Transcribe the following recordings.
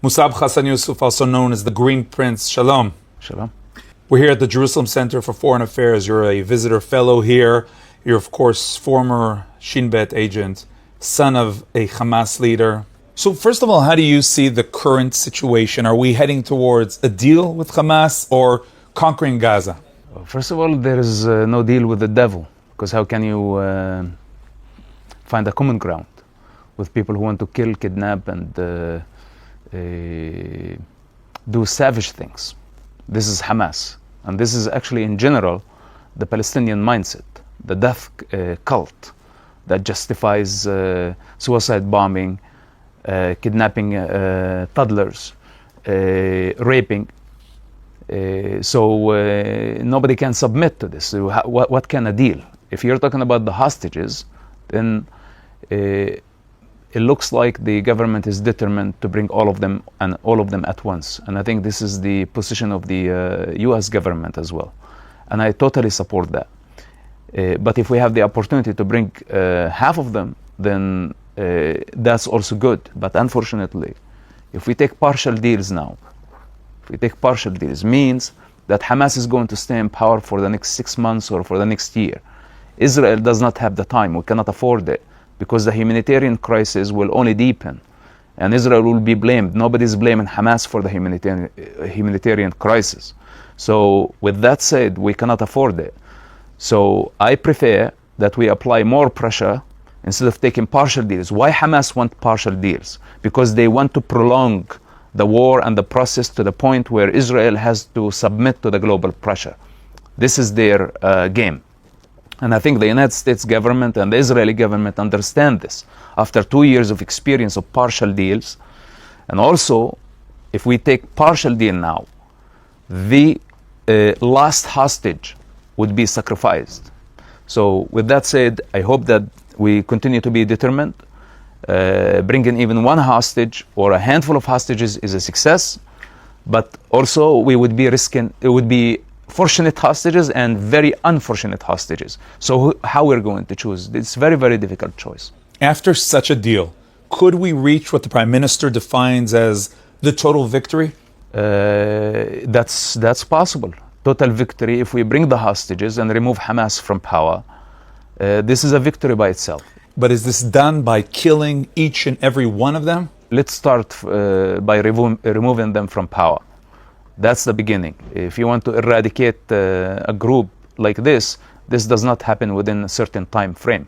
Mosab Hassan Yousef, also known as the Green Prince. Shalom. Shalom. We're here at the Jerusalem Center for Foreign Affairs. You're a visitor fellow here. You're, of course, former Shin Bet agent, son of a Hamas leader. So first of all, how do you see the current situation? Are we heading towards a deal with Hamas or conquering Gaza? First of all, there is no deal with the devil, because how can you find a common ground with people who want to kill, kidnap, and do savage things? This is Hamas, and this is actually in general the Palestinian mindset, the death cult that justifies suicide bombing, kidnapping toddlers, raping. So nobody can submit to this. What can a deal? If you're talking about the hostages, then it looks like the government is determined to bring all of them at once. And I think this is the position of the US government as well. And I totally support that. But if we have the opportunity to bring half of them, then that's also good. But unfortunately, if we take partial deals now, means that Hamas is going to stay in power for the next 6 months or for the next year. Israel does not have the time. We cannot afford it, because the humanitarian crisis will only deepen, and Israel will be blamed. Nobody's blaming Hamas for the humanitarian crisis. So with that said, we cannot afford it. So I prefer that we apply more pressure instead of taking partial deals. Why Hamas want partial deals? Because they want to prolong the war and the process to the point where Israel has to submit to the global pressure. This is their game. And I think the United States government and the Israeli government understand this after 2 years of experience of partial deals. And also, if we take partial deal now, the last hostage would be sacrificed. So with that said, I hope that we continue to be determined. Bringing even one hostage or a handful of hostages is a success, but also we would be risking, it would be fortunate hostages and very unfortunate hostages. So how we're going to choose? It's very, very difficult choice. After such a deal, could we reach what the Prime Minister defines as the total victory? That's possible. Total victory if we bring the hostages and remove Hamas from power. This is a victory by itself. But is this done by killing each and every one of them? Let's start by removing them from power. That's the beginning. If you want to eradicate a group like this does not happen within a certain time frame.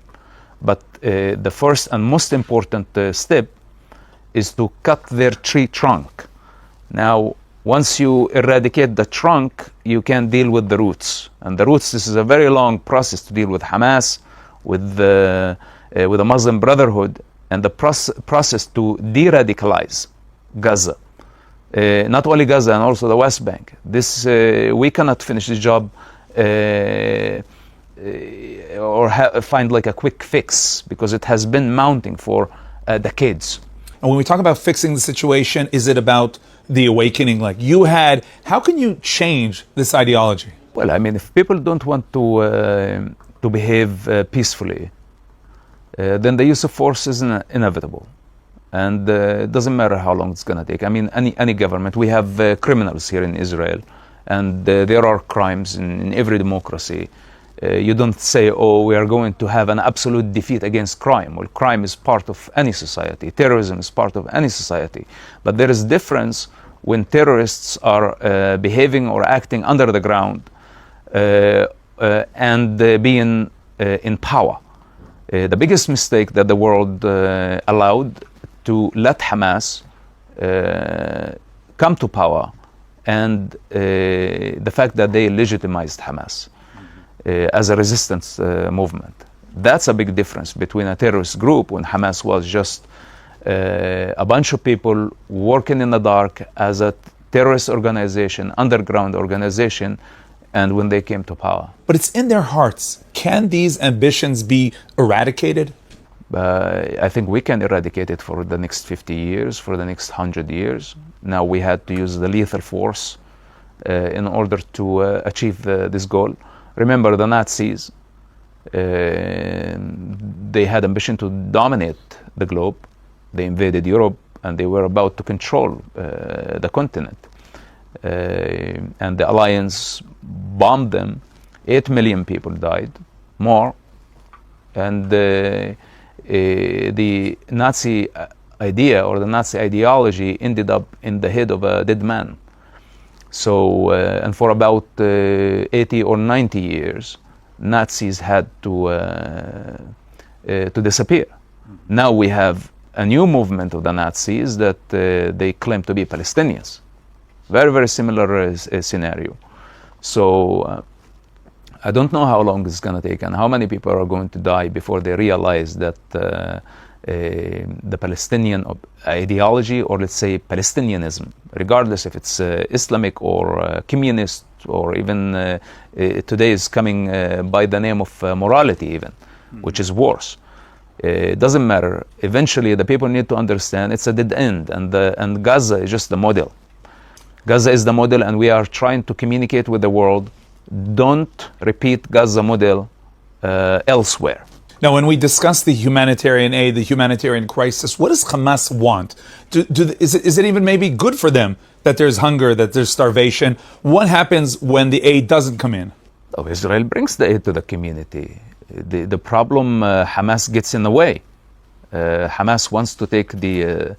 But the first and most important step is to cut their tree trunk. Now, once you eradicate the trunk, you can deal with the roots. And the roots, this is a very long process to deal with Hamas, with the Muslim Brotherhood, and the process to de-radicalize Gaza. Not only Gaza, and also the West Bank. This we cannot finish this job or find like a quick fix, because it has been mounting for decades. And when we talk about fixing the situation, is it about the awakening like you had? How can you change this ideology? Well, I mean, if people don't want to behave peacefully, then the use of force is inevitable. And it doesn't matter how long it's going to take. I mean, any government, we have criminals here in Israel, and there are crimes in every democracy. You don't say, oh, we are going to have an absolute defeat against crime. Well, crime is part of any society. Terrorism is part of any society. But there is difference when terrorists are behaving or acting under the ground and being in power. The biggest mistake that the world allowed to let Hamas come to power, and the fact that they legitimized Hamas as a resistance movement. That's a big difference between a terrorist group, when Hamas was just a bunch of people working in the dark as a terrorist organization, underground organization, and when they came to power. But it's in their hearts. Can these ambitions be eradicated? I think we can eradicate it for the next 50 years, for the next 100 years. Now we had to use the lethal force in order to achieve this goal. Remember the Nazis, they had ambition to dominate the globe. They invaded Europe, and they were about to control the continent. And the alliance bombed them. 8 million people died, more. And the Nazi idea or the Nazi ideology ended up in the head of a dead man. So, and for about 80 or 90 years, Nazis had to disappear. Now we have a new movement of the Nazis that they claim to be Palestinians. Very, very similar scenario. So I don't know how long it's going to take and how many people are going to die before they realize that the Palestinian ideology, or let's say Palestinianism, regardless if it's Islamic or communist, or even today is coming by the name of morality even, which is worse. It doesn't matter. Eventually the people need to understand it's a dead end, and Gaza is just the model. Gaza is the model, and we are trying to communicate with the world. Don't repeat Gaza model elsewhere. Now, when we discuss the humanitarian aid, the humanitarian crisis, what does Hamas want? Is it even maybe good for them that there's hunger, that there's starvation? What happens when the aid doesn't come in? Oh, Israel brings the aid to the community. The problem, Hamas gets in the way. Hamas wants to take the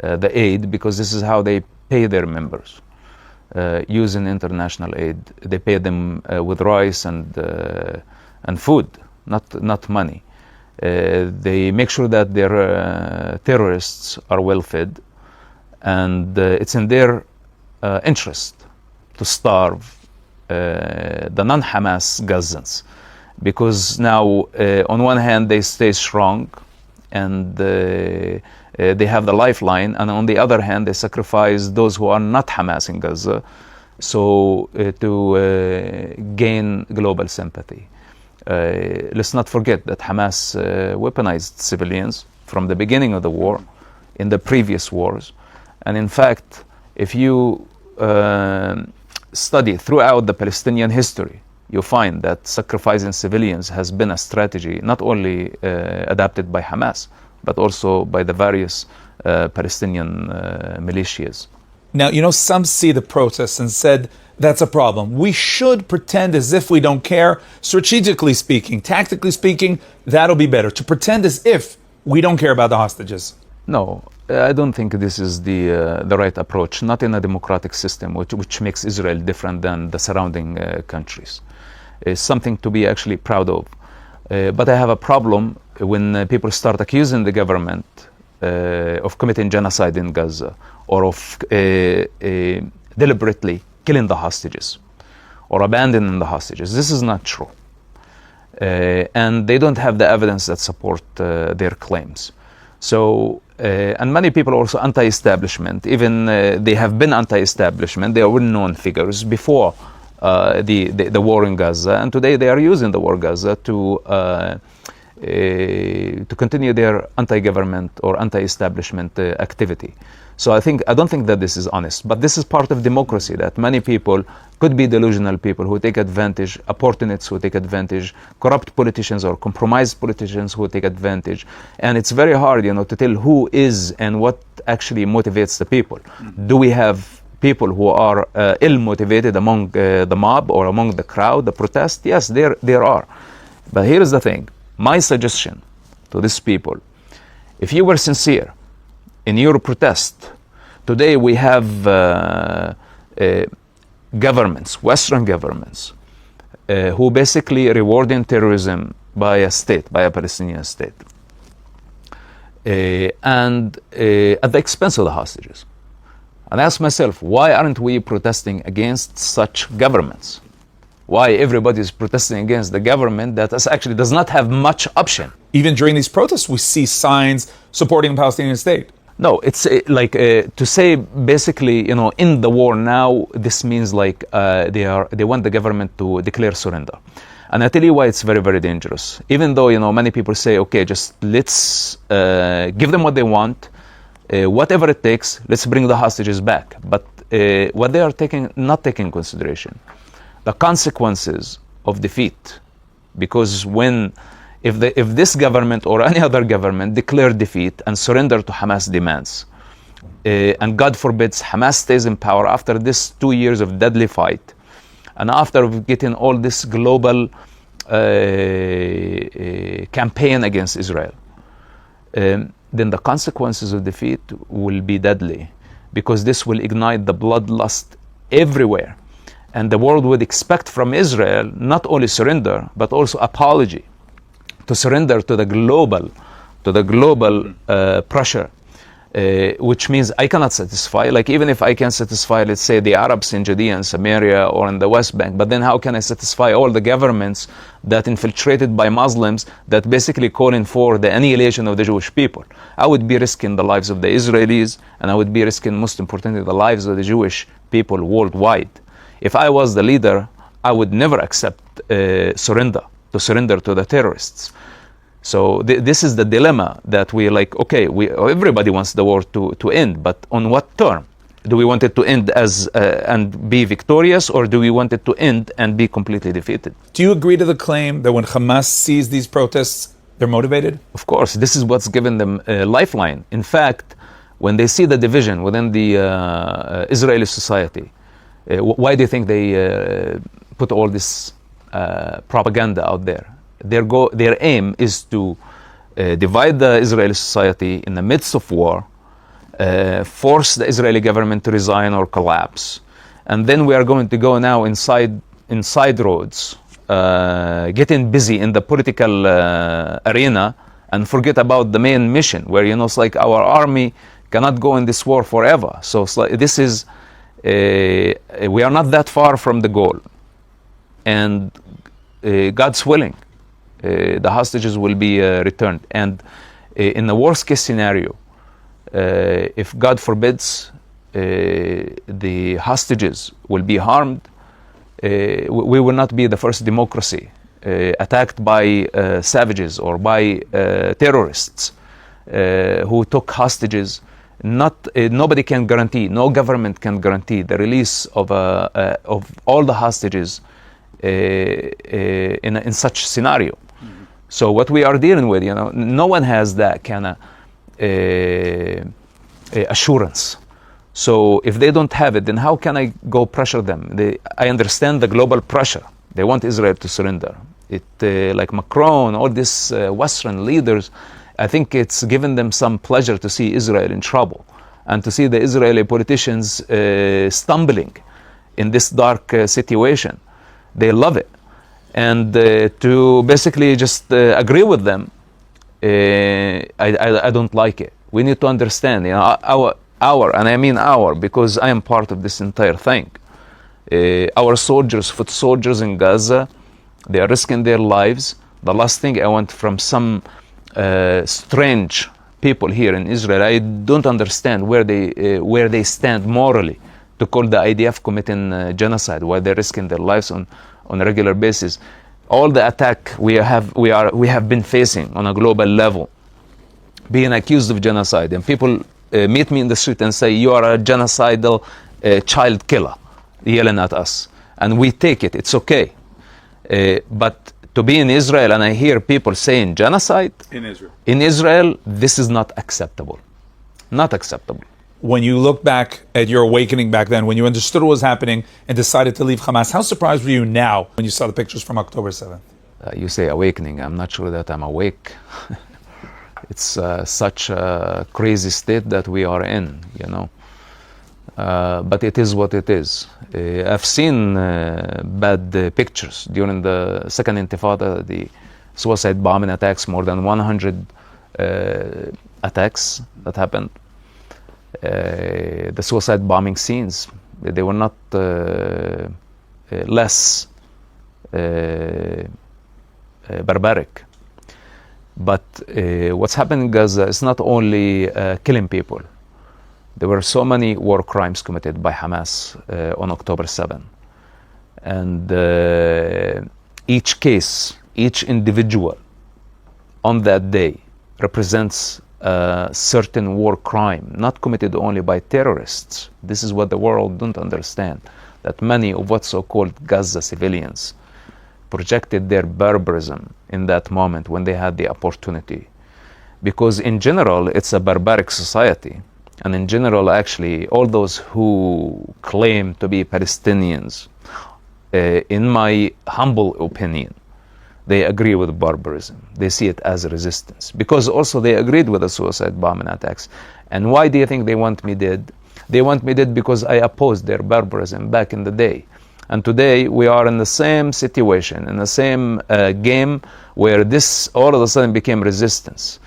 aid because this is how they pay their members. Using international aid, they pay them with rice and food, not money. They make sure that their terrorists are well fed, and it's in their interest to starve the non-Hamas Gazans, because now on one hand they stay strong and they have the lifeline, and on the other hand they sacrifice those who are not Hamas in Gaza, so to gain global sympathy. Let's not forget that Hamas weaponized civilians from the beginning of the war, in the previous wars. And in fact, if you study throughout the Palestinian history, you find that sacrificing civilians has been a strategy not only adapted by Hamas, but also by the various Palestinian militias. Now, you know, some see the protests and said, that's a problem. We should pretend as if we don't care. Strategically speaking, tactically speaking, that'll be better. To pretend as if we don't care about the hostages. No, I don't think this is the right approach, not in a democratic system, which makes Israel different than the surrounding countries. It's something to be actually proud of. But I have a problem when people start accusing the government of committing genocide in Gaza, or of deliberately killing the hostages or abandoning the hostages. This is not true. And they don't have the evidence that support their claims. So, and many people are also anti-establishment. Even they have been anti-establishment. They are well-known figures before the war in Gaza, and today they are using the war in Gaza to continue their anti-government or anti-establishment activity. So I don't think that this is honest, but this is part of democracy, that many people could be delusional people who take advantage, opportunists who take advantage, corrupt politicians or compromised politicians who take advantage. And it's very hard, to tell who is and what actually motivates the people. Do we have people who are ill-motivated among the mob or among the crowd, the protest? Yes, there are. But here is the thing. My suggestion to these people, if you were sincere in your protest, today we have governments, Western governments, who basically rewarding terrorism by a state, by a Palestinian state, and at the expense of the hostages. And I ask myself, why aren't we protesting against such governments? Why everybody is protesting against the government that actually does not have much option? Even during these protests, we see signs supporting a Palestinian state. No, it's like to say basically, in the war now, this means like they want the government to declare surrender. And I tell you why it's very, very dangerous. Even though, many people say, okay, just let's give them what they want, whatever it takes, let's bring the hostages back. But what they are not taking consideration, the consequences of defeat. Because if this government or any other government declare defeat and surrender to Hamas demands, and God forbids Hamas stays in power after this 2 years of deadly fight, and after getting all this global campaign against Israel, then the consequences of defeat will be deadly, because this will ignite the bloodlust everywhere. And the world would expect from Israel not only surrender, but also apology, to surrender to the global pressure, which means I cannot satisfy. Like, even if I can satisfy, let's say, the Arabs in Judea and Samaria or in the West Bank, but then how can I satisfy all the governments that infiltrated by Muslims that basically calling for the annihilation of the Jewish people? I would be risking the lives of the Israelis, and I would be risking, most importantly, the lives of the Jewish people worldwide. If I was the leader, I would never accept surrender to the terrorists. So this is the dilemma that we're like, okay, everybody wants the war to end, but on what term? Do we want it to end as and be victorious, or do we want it to end and be completely defeated? Do you agree to the claim that when Hamas sees these protests, they're motivated? Of course, this is what's given them a lifeline. In fact, when they see the division within the Israeli society, why do you think they put all this propaganda out there? Their aim is to divide the Israeli society in the midst of war, force the Israeli government to resign or collapse, and then we are going to go now inside roads, getting busy in the political arena, and forget about the main mission, where, you know, it's like our army cannot go in this war forever. So it's like, this is we are not that far from the goal, and God's willing, the hostages will be returned. And in the worst case scenario, if God forbids the hostages will be harmed, we will not be the first democracy attacked by savages or by terrorists who took hostages. Nobody can guarantee, no government can guarantee the release of all the hostages in such scenario. Mm-hmm. So what we are dealing with, you know, no one has that kind of assurance. So if they don't have it, then how can I go pressure them? I understand the global pressure. They want Israel to surrender. Like Macron, all these Western leaders, I think it's given them some pleasure to see Israel in trouble and to see the Israeli politicians stumbling in this dark situation. They love it. And to basically just agree with them, I don't like it. We need to understand, you know, our, and I mean our, because I am part of this entire thing. Our soldiers, foot soldiers in Gaza, they are risking their lives. The last thing I want from some strange people here in Israel, I don't understand where they stand morally to call the IDF committing genocide while they're risking their lives on a regular basis. All the attack we have been facing on a global level, being accused of genocide, and people meet me in the street and say, you are a genocidal child killer, yelling at us, and we take it, it's okay. But to be in Israel and I hear people saying genocide in Israel, this is not acceptable. Not acceptable. When you look back at your awakening back then, when you understood what was happening and decided to leave Hamas, how surprised were you now when you saw the pictures from October 7th? You say awakening. I'm not sure that I'm awake. It's such a crazy state that we are in, you know. But it is what it is. I've seen bad pictures during the second Intifada, the suicide bombing attacks, more than 100 attacks that happened. The suicide bombing scenes, they were not less barbaric. But what's happening in Gaza is not only killing people. There were so many war crimes committed by Hamas on October 7. And each case, each individual on that day represents a certain war crime, not committed only by terrorists. This is what the world don't understand, that many of what's so-called Gaza civilians projected their barbarism in that moment when they had the opportunity. Because in general, it's a barbaric society. and in general, actually, all those who claim to be Palestinians, in my humble opinion, they agree with barbarism. They see it as a resistance. Because also they agreed with the suicide bombing attacks. And why do you think they want me dead? They want me dead because I opposed their barbarism back in the day. And today we are in the same situation, in the same game, where this all of a sudden became resistance.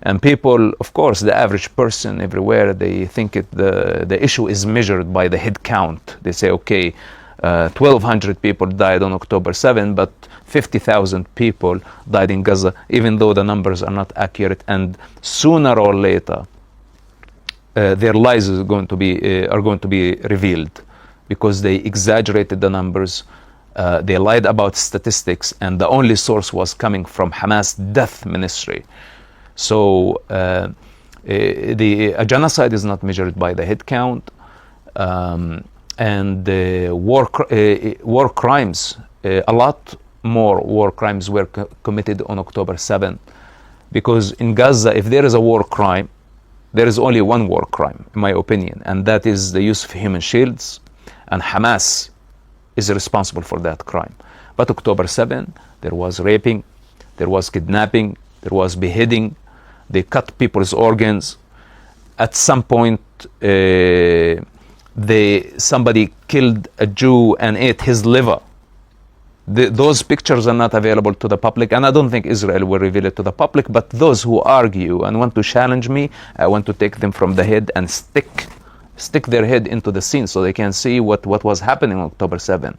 And people, of course, the average person everywhere, they think the issue is measured by the head count. They say, okay, 1,200 people died on October 7, but 50,000 people died in Gaza, even though the numbers are not accurate. And sooner or later, their lies are going to be revealed, because they exaggerated the numbers, they lied about statistics, and the only source was coming from Hamas death ministry. So a genocide is not measured by the head count, and war crimes, a lot more war crimes were committed on October 7, because in Gaza, if there is a war crime, there is only one war crime, in my opinion, and that is the use of human shields, and Hamas is responsible for that crime. But October 7, there was raping, there was kidnapping, there was beheading, they cut people's organs. At some point, somebody killed a Jew and ate his liver. Those pictures are not available to the public, and I don't think Israel will reveal it to the public, but those who argue and want to challenge me, I want to take them from the head and stick their head into the scene so they can see what was happening on October 7.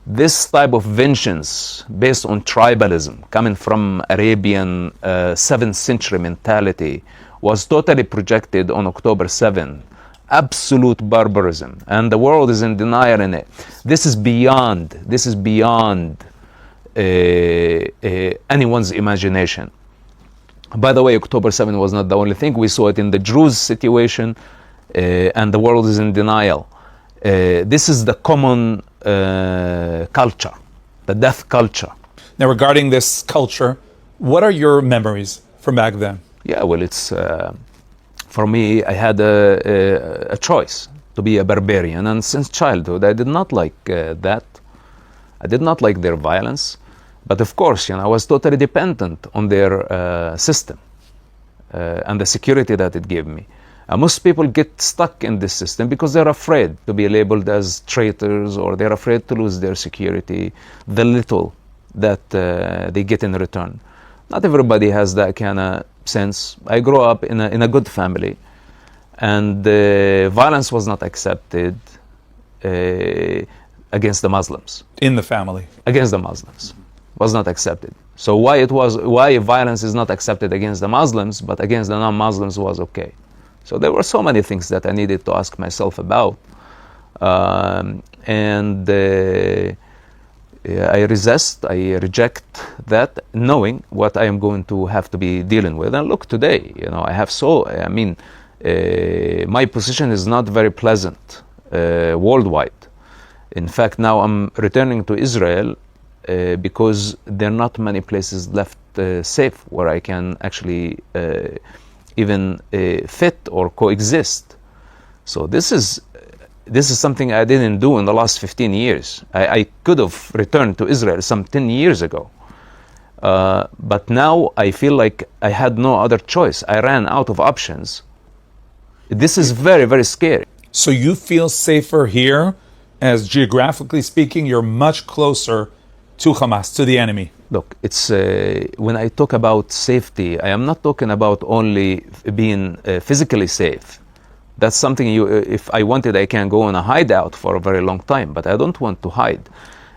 This type of vengeance based on tribalism, coming from Arabian 7th century mentality, was totally projected on October 7. Absolute barbarism, and the world is in denial in it. This is beyond anyone's imagination. By the way, October 7 was not the only thing. We saw it in the Druze situation, and the world is in denial. This is the common culture, the death culture. Now, regarding this culture, what are your memories from back then? Yeah, well, it's for me, I had a choice to be a barbarian, and since childhood, I did not like that. I did not like their violence, but of course, I was totally dependent on their system and the security that it gave me. Most people get stuck in this system because they're afraid to be labeled as traitors, or they're afraid to lose their security, the little that they get in return. Not everybody has that kind of sense. I grew up in a good family, and violence was not accepted against the Muslims. In the family? Against the Muslims. Was not accepted. So why violence is not accepted against the Muslims, but against the non-Muslims was okay. So there were so many things that I needed to ask myself about. I reject that, knowing what I am going to have to be dealing with. And look, today, my position is not very pleasant worldwide. In fact, now I'm returning to Israel because there are not many places left safe where I can actually even fit or coexist. So this is something I didn't do in the last 15 years. I could have returned to Israel some 10 years ago. But now I feel like I had no other choice. I ran out of options. This is very, very scary. So you feel safer here, as geographically speaking, you're much closer to Hamas, to the enemy? Look, it's when I talk about safety, I am not talking about only being physically safe. That's something if I wanted, I can go on a hideout for a very long time, but I don't want to hide.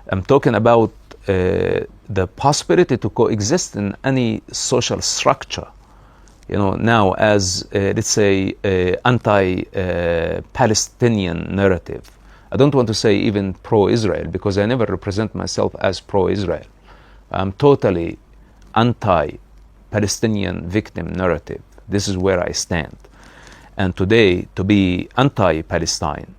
I'm talking about the possibility to coexist in any social structure. Now as, let's say, anti-Palestinian narrative. I don't want to say even pro-Israel, because I never represent myself as pro-Israel. I'm totally anti-Palestinian victim narrative. This is where I stand. And today, to be anti-Palestine,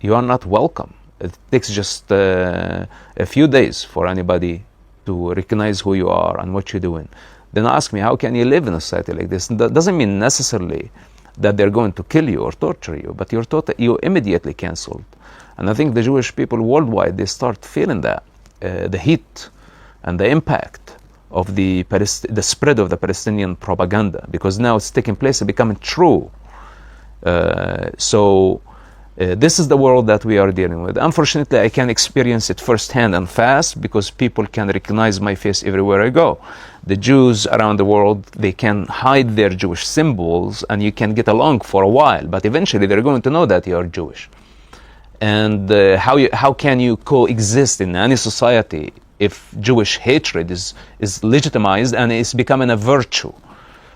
you are not welcome. It takes just a few days for anybody to recognize who you are and what you're doing. Then ask me, how can you live in a society like this? That doesn't mean necessarily that they're going to kill you or torture you, but you're immediately canceled. And I think the Jewish people worldwide, they start feeling that, the heat and the impact of the spread of the Palestinian propaganda, because now it's taking place and becoming true. This is the world that we are dealing with. Unfortunately, I can experience it firsthand and fast, because people can recognize my face everywhere I go. The Jews around the world, they can hide their Jewish symbols and you can get along for a while, but eventually they're going to know that you are Jewish. And how can you coexist in any society if Jewish hatred is legitimized and is becoming a virtue?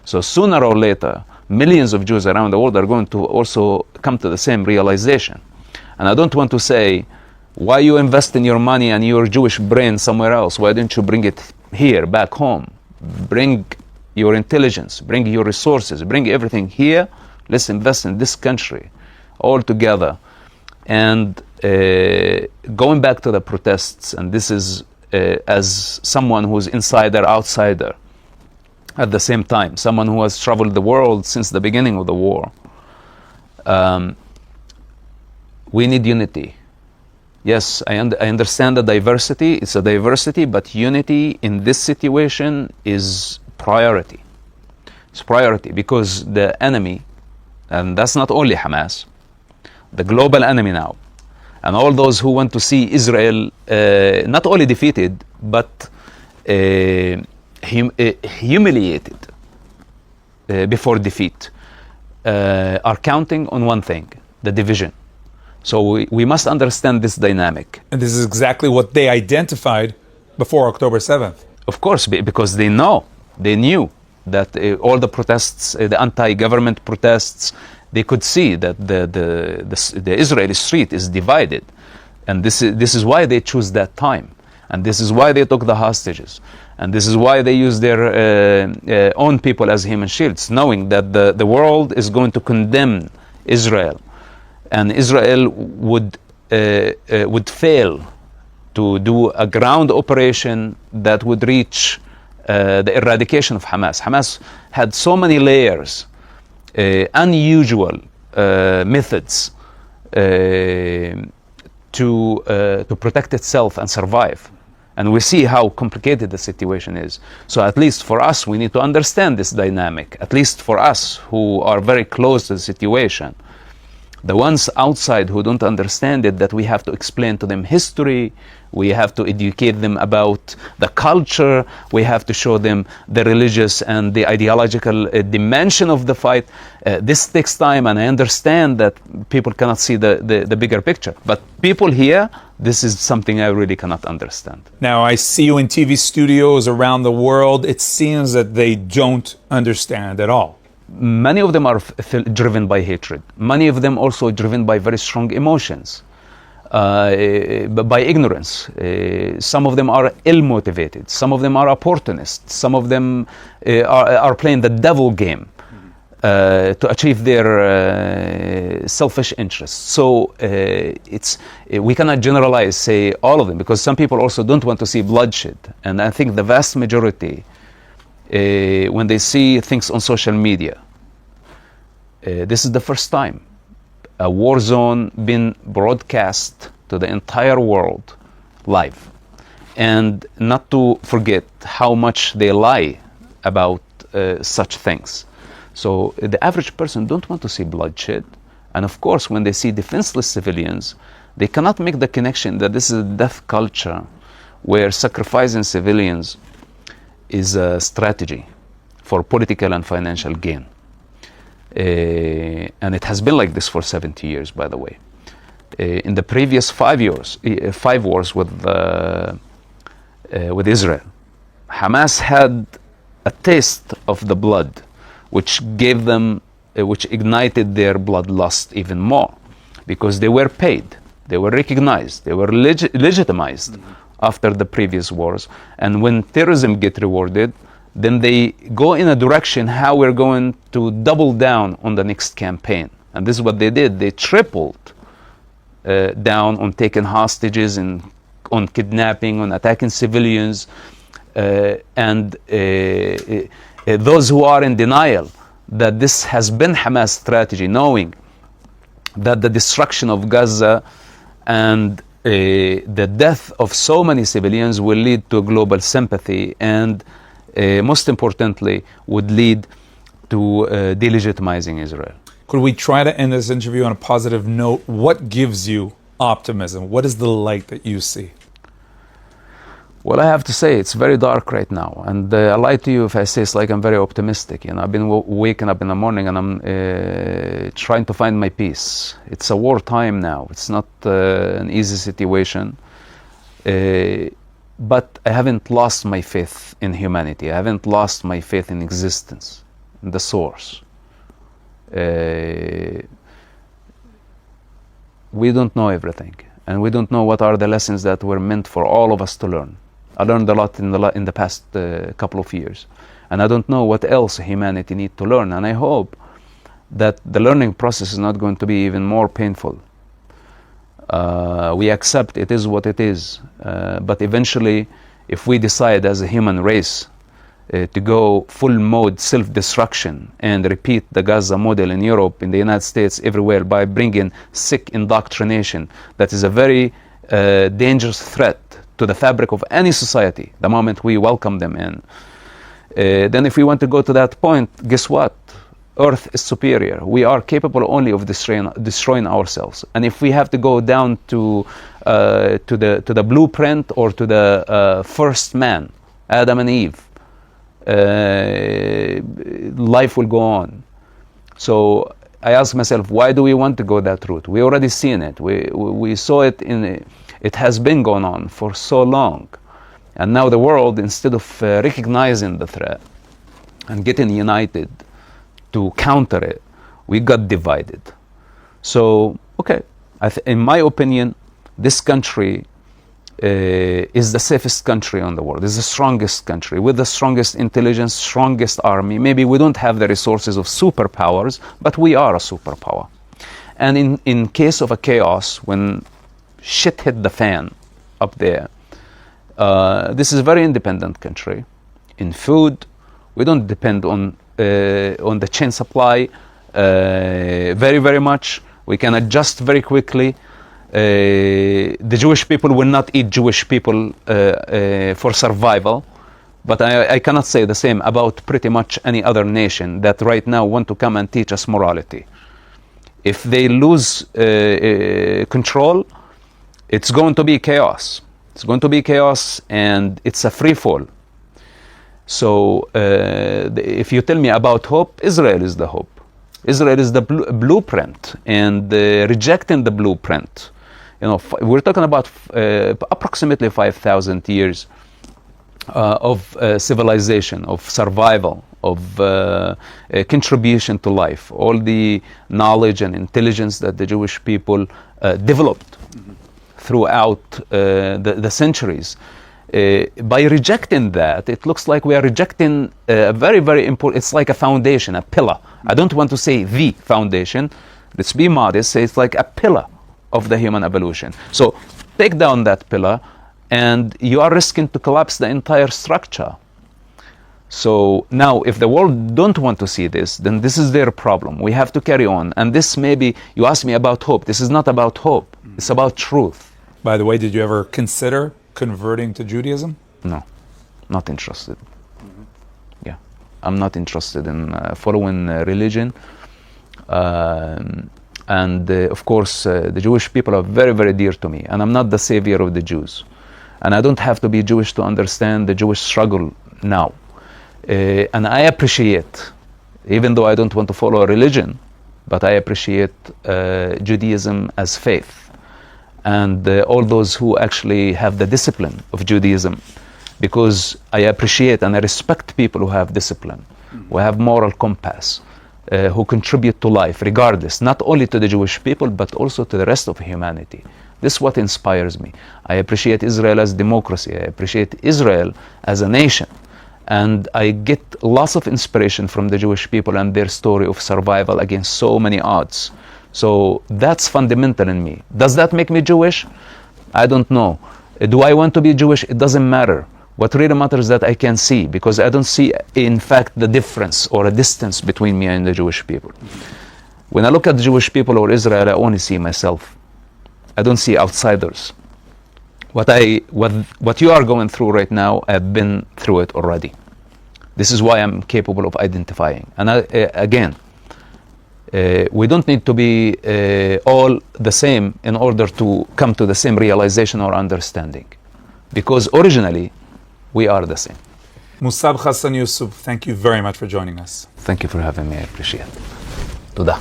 So sooner or later, millions of Jews around the world are going to also come to the same realization. And I don't want to say, why you invest in your money and your Jewish brain somewhere else? Why don't you bring it here, back home? Bring your intelligence, bring your resources, bring everything here. Let's invest in this country all together. And going back to the protests, and this is as someone who's insider, outsider, at the same time, someone who has traveled the world since the beginning of the war, we need unity. Yes, I understand the diversity, it's a diversity, but unity in this situation is priority. It's priority because the enemy, and that's not only Hamas, the global enemy now, and all those who want to see Israel not only defeated, but humiliated before defeat, are counting on one thing, the division. So we must understand this dynamic. And this is exactly what they identified before October 7th. Of course, because they knew that all the protests, the anti-government protests, they could see that the Israeli street is divided. And this is why they choose that time. And this is why they took the hostages. And this is why they use their own people as human shields, knowing that the world is going to condemn Israel. And Israel would fail to do a ground operation that would reach the eradication of Hamas. Hamas had so many layers, unusual methods to protect itself and survive. And we see how complicated the situation is. So at least for us, we need to understand this dynamic, at least for us who are very close to the situation. The ones outside who don't understand it, that we have to explain to them history, we have to educate them about the culture, we have to show them the religious and the ideological dimension of the fight. This takes time, and I understand that people cannot see the bigger picture. But people here, this is something I really cannot understand. Now, I see you in TV studios around the world. It seems that they don't understand at all. Many of them are driven by hatred. Many of them also driven by very strong emotions, by ignorance. Some of them are ill-motivated. Some of them are opportunists. Some of them are playing the devil game to achieve their selfish interests. So we cannot generalize, say all of them, because some people also don't want to see bloodshed. And I think the vast majority, when they see things on social media, this is the first time a war zone been broadcast to the entire world live. And not to forget how much they lie about such things. So the average person don't want to see bloodshed. And of course, when they see defenseless civilians, they cannot make the connection that this is a death culture where sacrificing civilians is a strategy for political and financial gain. And it has been like this for 70 years, by the way. In the previous 5 wars with Israel, Hamas had a taste of the blood, which gave them, which ignited their bloodlust even more, because they were paid, they were recognized, they were legitimized after the previous wars. And when terrorism get rewarded, then they go in a direction how we're going to double down on the next campaign. And this is what they did. They tripled down on taking hostages and on kidnapping, on attacking civilians. And those who are in denial, that this has been Hamas strategy, knowing that the destruction of Gaza and the death of so many civilians will lead to global sympathy, and most importantly, would lead to delegitimizing Israel. Could we try to end this interview on a positive note? What gives you optimism? What is the light that you see? Well, I have to say it's very dark right now, and I lie to you if I say it's like I'm very optimistic. You know, I've been waking up in the morning and I'm trying to find my peace. It's a war time now. It's not an easy situation, but I haven't lost my faith in humanity. I haven't lost my faith in existence, in the source. We don't know everything, and we don't know what are the lessons that were meant for all of us to learn. I learned a lot in the past couple of years, and I don't know what else humanity needs to learn, and I hope that the learning process is not going to be even more painful. We accept it is what it is, but eventually, if we decide as a human race to go full mode self-destruction and repeat the Gaza model in Europe, in the United States, everywhere, by bringing sick indoctrination, that is a very dangerous threat to the fabric of any society the moment we welcome them in. Then if we want to go to that point, guess what? Earth is superior. We are capable only of destroying ourselves. And if we have to go down to the blueprint or to the first man, Adam and Eve, life will go on. So I ask myself, why do we want to go that route? We already seen it. We saw it it has been going on for so long. And now the world, instead of recognizing the threat and getting united to counter it, we got divided. So, okay, in my opinion, this country is the safest country on the world, is the strongest country, with the strongest intelligence, strongest army. Maybe we don't have the resources of superpowers, but we are a superpower. And in case of a chaos, when shit hit the fan up there, this is a very independent country. In food, we don't depend on the chain supply very, very much. We can adjust very quickly. The Jewish people will not eat Jewish people for survival, but I cannot say the same about pretty much any other nation that right now want to come and teach us morality. If they lose control, it's going to be chaos. It's going to be chaos, and it's a free fall. So if you tell me about hope, Israel is the hope. Israel is the blueprint, and rejecting the blueprint. You know, we're talking about approximately 5,000 years of civilization, of survival, of contribution to life. All the knowledge and intelligence that the Jewish people developed throughout the centuries. By rejecting that, it looks like we are rejecting a very, very important, it's like a foundation, a pillar. I don't want to say the foundation, let's be modest, say it's like a pillar of the human evolution. So take down that pillar, and you are risking to collapse the entire structure. So now, if the world don't want to see this, then this is their problem. We have to carry on. And this maybe, you asked me about hope. This is not about hope. It's about truth. By the way, did you ever consider converting to Judaism? No, not interested. Yeah, I'm not interested in following religion. Of course, the Jewish people are very, very dear to me. And I'm not the savior of the Jews. And I don't have to be Jewish to understand the Jewish struggle now. And I appreciate, even though I don't want to follow a religion, but I appreciate Judaism as faith. And all those who actually have the discipline of Judaism, because I appreciate and I respect people who have discipline, who have moral compass, who contribute to life regardless, not only to the Jewish people, but also to the rest of humanity. This is what inspires me. I appreciate Israel as democracy. I appreciate Israel as a nation. And I get lots of inspiration from the Jewish people and their story of survival against so many odds. So that's fundamental in me. Does that make me Jewish? I don't know. Do I want to be Jewish? It doesn't matter. What really matters is that I can see, because I don't see, in fact, the difference or a distance between me and the Jewish people. When I look at the Jewish people or Israel, I only see myself. I don't see outsiders. What you are going through right now, I've been through it already. This is why I'm capable of identifying. And again, we don't need to be all the same in order to come to the same realization or understanding. Because originally, we are the same. Mosab Hassan Yousef, thank you very much for joining us. Thank you for having me. I appreciate it. تודה.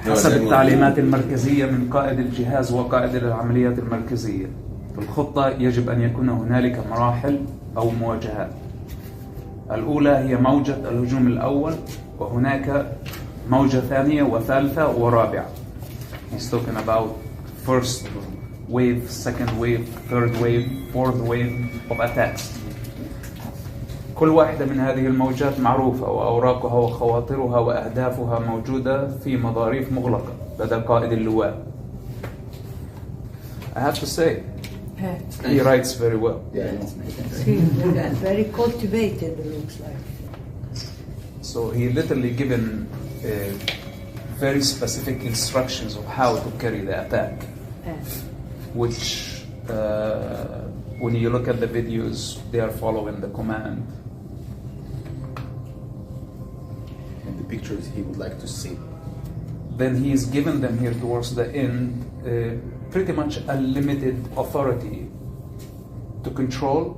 حسب التعليمات المركزية من قائد الجهاز وقائد العمليات المركزية، في الخطة يجب أن يكون هنالك مراحل أو مواجهات. الأولى هي موجة الهجوم الأول، وهناك موجة ثانية وثالثة ورابعة. He's talking about first wave, second wave, third wave, fourth wave of attacks. كل واحدة من هذه الموجات معروفة، وأوراقها وخواطرها وأهدافها موجودة في مظاريف مغلقة لدى قائد اللواء. I have to say, he writes very well. Very cultivated, it looks like. So he literally given very specific instructions of how to carry the attack, which when you look at the videos, they are following the command. And the pictures he would like to see. Then he is given them here towards the end pretty much a limited authority to control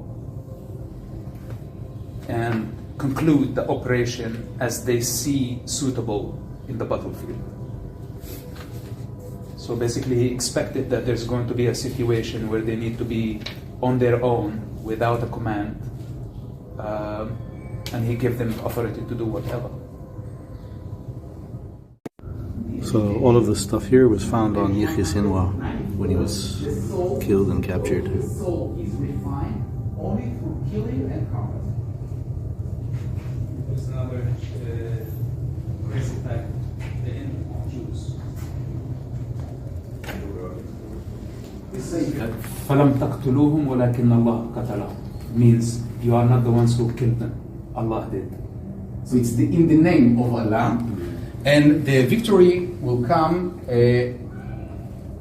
and conclude the operation as they see suitable in the battlefield. So basically he expected that there's going to be a situation where they need to be on their own without a command, and he gave them authority to do whatever. So all of the stuff here was found on Yahya Sinwar when he was killed and captured. His soul is refined only through killing and combat. There's another crazy fact, the end of Jews. فلم تقتلوهم ولكن الله قتلهم means you are not the ones who killed them, Allah did. So it's in the name of Allah, and the victory will come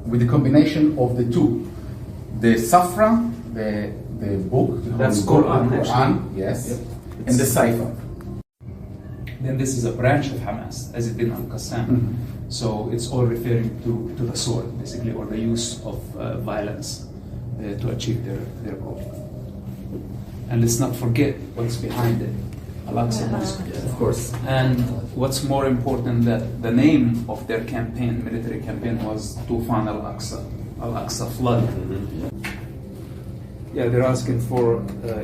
with the combination of the two. The Safra, the book, That's the Quran, actually. yes, Yep. and the Cipher. Then this is a branch of Hamas, as it did al-Qassam. So it's all referring to the sword, basically, or the use of violence to achieve their goal. And let's not forget what's behind it. Al-Aqsa Mosque. Of course. And what's more important, that the name of their campaign, military campaign, was Tufan al-Aqsa, Al-Aqsa flood. Yeah, they're asking for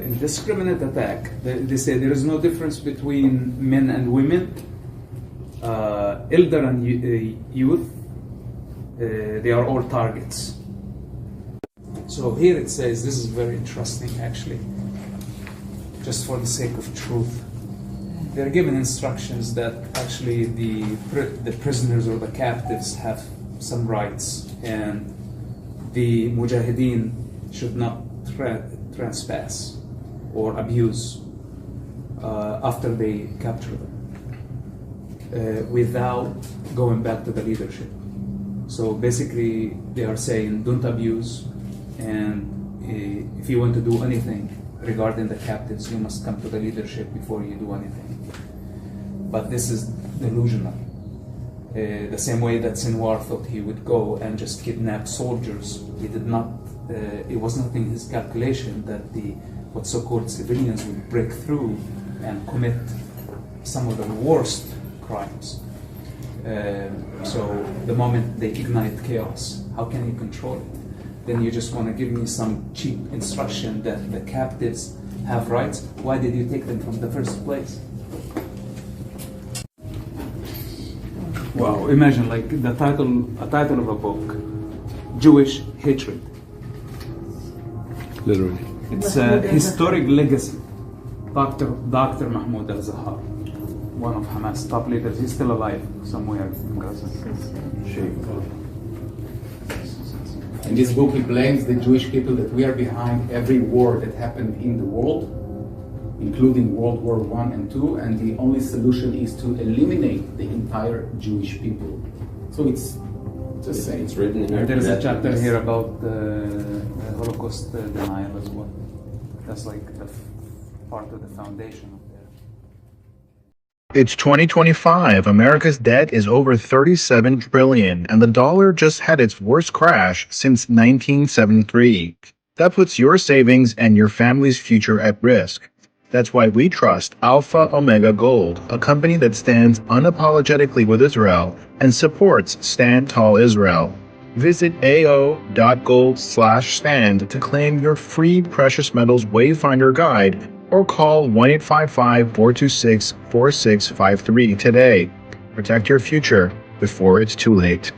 indiscriminate attack. They say there is no difference between men and women, elder and youth. They are all targets. So here it says, this is very interesting actually, just for the sake of truth. They're given instructions that actually the prisoners or the captives have some rights, and the mujahideen should not trespass or abuse after they capture them without going back to the leadership. So basically they are saying don't abuse, and if you want to do anything regarding the captives, you must come to the leadership before you do anything. But this is delusional. The same way that Sinwar thought he would go and just kidnap soldiers, he did not. It was not in his calculation that what so-called civilians would break through and commit some of the worst crimes. So the moment they ignite chaos, how can you control it? Then you just want to give me some cheap instruction that the captives have rights. Why did you take them from the first place? Wow, imagine like a title of a book, Jewish Hatred. Literally. It's a historic legacy. Dr. Mahmoud al-Zahar, one of Hamas top leaders, he's still alive somewhere in Gaza. In this book, he blames the Jewish people that we are behind every war that happened in the world, including World War I and II, and the only solution is to eliminate the entire Jewish people. So it's just saying. It's written here. There is a chapter here about the Holocaust denial as well. That's like the part of the foundation of that. It's 2025. America's debt is over $37 trillion, and the dollar just had its worst crash since 1973. That puts your savings and your family's future at risk. That's why we trust Alpha Omega Gold, a company that stands unapologetically with Israel and supports Stand Tall Israel. Visit ao.gold/stand to claim your free precious metals wayfinder guide or call 1-855-426-4653 today. Protect your future before it's too late.